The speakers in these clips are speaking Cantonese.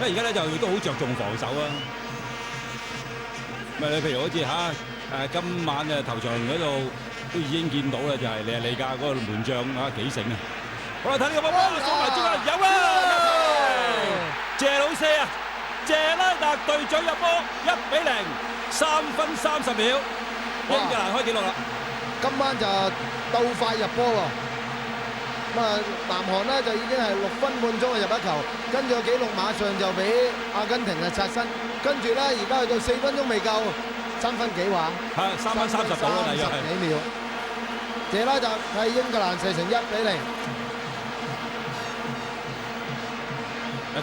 因為而家咧就都好着重防守啊。咪你譬如好似今晚頭場嗰度都已經見到啦，就係利亞嗰個門將幾醒啊！好啦，睇呢個波波送埋中間有啦，謝老四啊，謝拉特隊長入波1-0，3分30秒，英格蘭開紀錄啦！今晚就鬥快入波喎。咁啊，南韓呢就已經係6分半鐘入一球，跟住個紀錄馬上就俾阿根廷刷新，跟住咧而家去到4分鐘未夠，3分幾話？3分30到啦，大約係30幾秒。謝拉特係英格蘭射成1-0。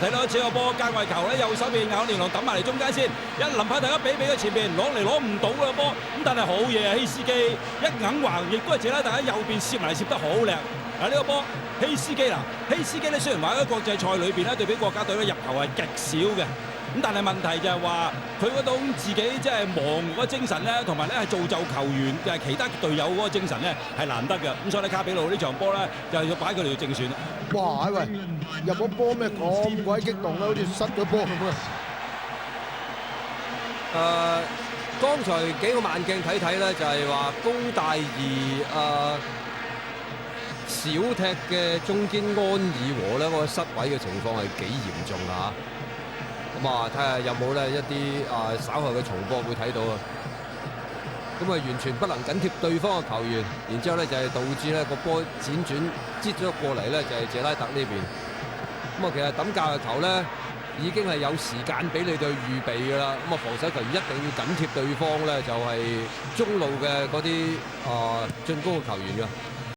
睇到一次個波界外球咧，右手邊咬連龍揼埋嚟中間先，一臨下大家比佢前邊攞嚟攞唔到嘅波，咁但係好嘢啊！希斯基一硬橫，亦都係謝拉特喺右邊攝埋攝得好靚。嗱呢個波希斯基希斯基咧雖然話喺國際賽裏邊咧對比國家隊咧入球係極少嘅，咁但係問題就係話佢嗰種自己即係忙嗰個精神咧，同埋咧係造就球員嘅其他隊友嗰個精神咧係難得嘅。咁所以咧卡比路呢場波咧就要擺佢嚟正選。哇！喂，入咗波咩咁鬼激動咧？好似失咗波咁啊！剛才幾個慢鏡睇睇咧，就係話高大而小踢嘅中堅安爾和咧，個失位嘅情況係幾嚴重啊！咁啊，睇下有冇咧一啲稍後嘅重播會睇到啊！咁啊，完全不能緊貼對方嘅球員，然之後咧就係導致咧個波輾轉擠咗過嚟咧，就係謝拉特呢邊。咁啊，其實抌界嘅球咧已經係有時間俾你哋預備㗎啦。咁啊，防守球員一定要緊貼對方咧，就係中路嘅嗰啲進攻嘅球員㗎。